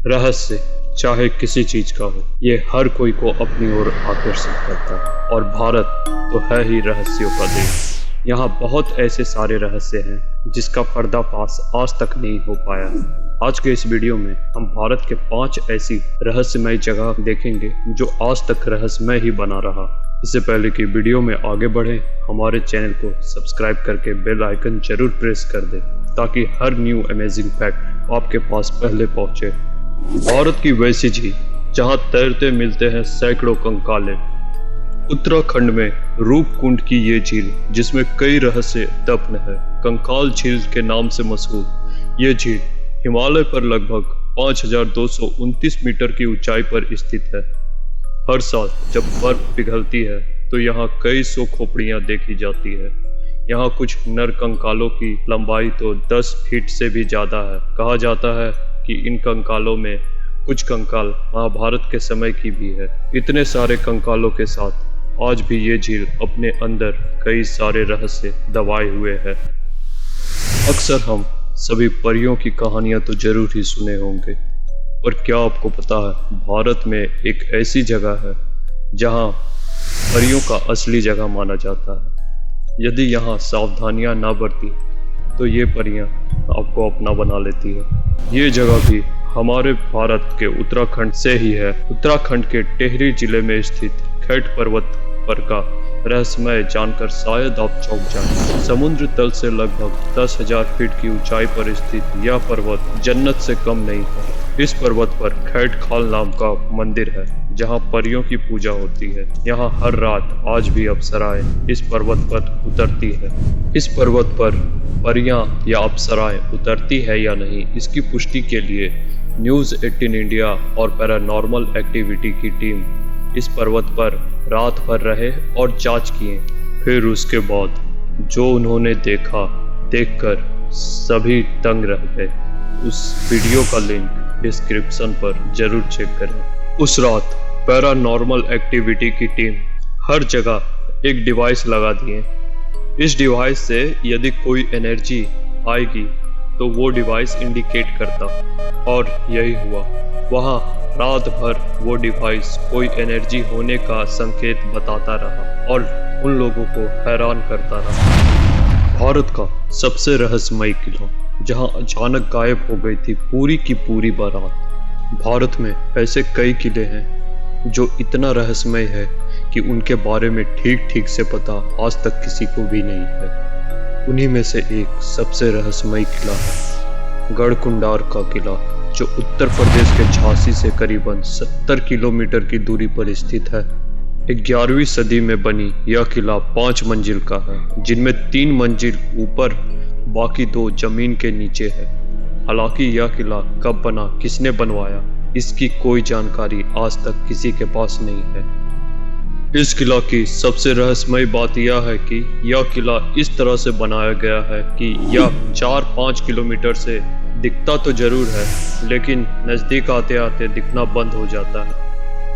रहस्य चाहे किसी चीज का हो, ये हर कोई को अपनी ओर आकर्षित करता है और भारत तो है ही रहस्यों का देश। यहाँ बहुत ऐसे सारे रहस्य हैं जिसका पर्दाफाश आज तक नहीं हो पाया है। आज के इस वीडियो में हम भारत के 5 ऐसी रहस्यमय जगह देखेंगे जो आज तक रहस्यमय ही बना रहा। इससे पहले कि वीडियो में आगे बढ़ें, हमारे चैनल को सब्सक्राइब करके बेल आइकन जरूर प्रेस कर दें ताकि हर न्यू अमेजिंग फैक्ट आपके पास पहले पहुंचे। भारत की वैसी झील जहां तैरते मिलते हैं सैकड़ों कंकाले। उत्तराखंड में रूपकुंड की ये झील जिसमें कई रहस्य दफन है, कंकाल झील के नाम से मशहूर ये झील हिमालय पर लगभग 5229 मीटर की ऊंचाई पर स्थित है। हर साल जब बर्फ पिघलती है तो यहाँ कई सौ खोपड़ियाँ देखी जाती है। यहाँ कुछ नर कंकालों की लंबाई तो 10 फीट से भी ज़्यादा है। कहा जाता है कि इन कंकालों में कुछ कंकाल महाभारत के समय की भी है। इतने सारे कंकालों के साथ आज भी ये झील अपने अंदर कई सारे रहस्य दबाए हुए है। अक्सर हम सभी परियों की कहानियां तो जरूर ही सुने होंगे, पर क्या आपको पता है भारत में एक ऐसी जगह है जहां परियों का असली जगह माना जाता है। यदि यहाँ सावधानियां ना बरती तो ये परियां आपको अपना बना लेती है। ये जगह भी हमारे भारत के उत्तराखंड से ही है। उत्तराखंड के टिहरी जिले में स्थित खैट पर्वत पर का रहस्यमय जानकर शायद आप चौंक जाएं। समुद्र तल से लगभग 10,000 फीट की ऊंचाई पर स्थित यह पर्वत जन्नत से कम नहीं है। इस पर्वत पर खैट खाल नाम का मंदिर है जहां परियों की पूजा होती है। यहाँ हर रात आज भी अप्सराएं इस पर्वत पर उतरती है। इस पर्वत पर परियां या अप्सराएं उतरती है या नहीं, इसकी पुष्टि के लिए न्यूज़ 18 इंडिया और पैरानॉर्मल एक्टिविटी की टीम इस पर्वत पर रात भर रहे और जांच किए। फिर उसके बाद जो उन्होंने देखा देखकर सभी तंग रह गए। उस वीडियो का लिंक डिस्क्रिप्शन पर जरूर चेक करें। उस रात पैरानॉर्मल एक्टिविटी की टीम हर जगह एक डिवाइस लगा दिए। इस डिवाइस से यदि कोई एनर्जी आएगी तो वो डिवाइस इंडिकेट करता, और यही हुआ। वहाँ रात भर वो डिवाइस कोई एनर्जी होने का संकेत बताता रहा और उन लोगों को हैरान करता रहा। भारत का सबसे रहस्यमय किला जहां अचानक गायब हो गई थी पूरी की पूरी बारात। भारत में ऐसे कई किले हैं जो इतना रहस्यमय है कि उनके बारे में ठीक से पता आज तक किसी को भी नहीं है। उन्हीं में से एक सबसे रहस्यमय किला है गढ़कुंडार का किला, जो उत्तर प्रदेश के झांसी से करीबन 70 किलोमीटर की दूरी पर स्थित है। 11वीं सदी में बनी यह किला 5 मंजिल का है, जिनमें 3 मंजिल ऊपर बाकी 2 जमीन के नीचे है। हालांकि यह किला कब बना, किसने बनवाया, इसकी कोई जानकारी आज तक किसी के पास नहीं है। इस किला की सबसे रहस्यमय बात यह है कि यह किला इस तरह से बनाया गया है कि यह 4-5 किलोमीटर से दिखता तो जरूर है, लेकिन नजदीक आते आते दिखना बंद हो जाता है।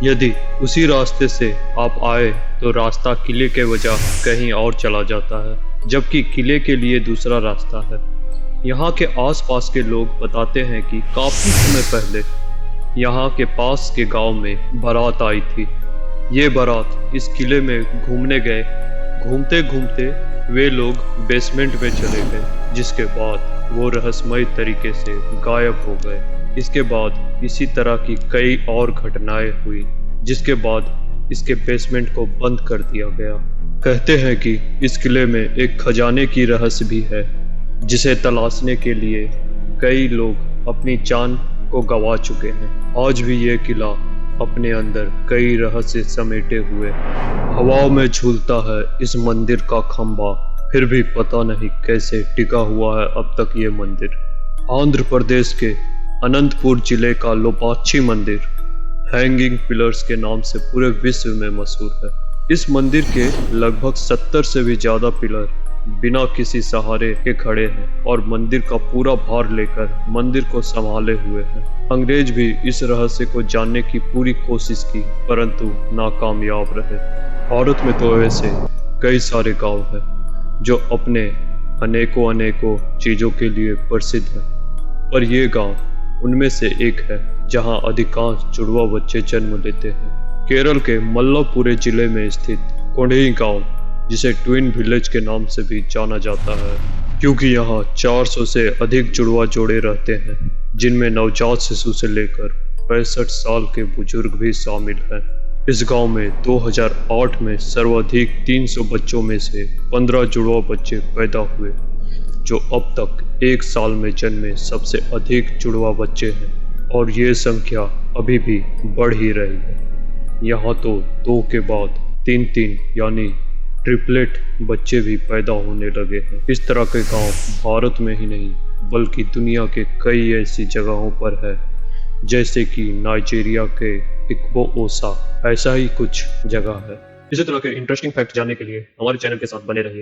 यदि उसी रास्ते से आप आए तो रास्ता किले के वजह कहीं और चला जाता है, जबकि किले के लिए दूसरा रास्ता है। यहाँ के आसपास के लोग बताते हैं कि काफी समय पहले यहाँ के पास के गांव में बारात आई थी। ये बारात इस किले में घूमने गए। घूमते घूमते वे लोग बेसमेंट में चले गए, जिसके बाद वो रहस्यमय तरीके से गायब हो गए। इसके बाद इसी तरह की कई और घटनाएं हुई, जिसके बाद इसके बेसमेंट को बंद कर दिया गया। कहते हैं कि इस किले में एक खजाने की रहस्य भी है, जिसे तलाशने के लिए कई लोग अपनी जान को गंवा चुके हैं। आज भी ये किला अपने अंदर कई रहस्य समेटे हुए हवाओं में झूलता है। इस मंदिर का खंभा फिर भी पता नहीं कैसे टिका हुआ है अब तक ये मंदिर। आंध्र प्रदेश के अनंतपुर जिले का लोपाक्षी मंदिर हैंगिंग पिलर्स के नाम से पूरे विश्व में मशहूर है। इस मंदिर के लगभग 70 से भी ज्यादा पिलर बिना किसी सहारे के खड़े हैं और मंदिर का पूरा भार लेकर मंदिर को संभाले हुए हैं। अंग्रेज भी इस रहस्य को जानने की पूरी कोशिश की, परंतु नाकामयाब रहे। भारत में तो ऐसे कई सारे गांव हैं जो अपने अनेकों चीजों के लिए प्रसिद्ध है, पर ये गांव उनमें से एक है जहां अधिकांश जुड़वा बच्चे जन्म लेते हैं। केरल के मल्लापुरे जिले में स्थित कोंढई गांव, जिसे ट्विन विलेज के नाम से भी जाना जाता है, क्योंकि यहाँ 400 से अधिक जुड़वा जोड़े रहते हैं, जिनमें नवजात शिशु से लेकर 65 साल के बुजुर्ग भी शामिल हैं। इस गांव में 2008 में सर्वाधिक 300 बच्चों में से 15 जुड़वा बच्चे पैदा हुए, जो अब तक एक साल में जन्मे सबसे अधिक जुड़वा बच्चे हैं, और ये संख्या अभी भी बढ़ ही रही है। यहाँ तो 2 के बाद 3-3 यानी ट्रिपलेट बच्चे भी पैदा होने लगे हैं। इस तरह के गांव भारत में ही नहीं बल्कि दुनिया के कई ऐसी जगहों पर है, जैसे कि नाइजीरिया के इक्बो-ओसा, ऐसा ही कुछ जगह है। इसी तरह के इंटरेस्टिंग फैक्ट जानने के लिए हमारे चैनल के साथ बने रहिए।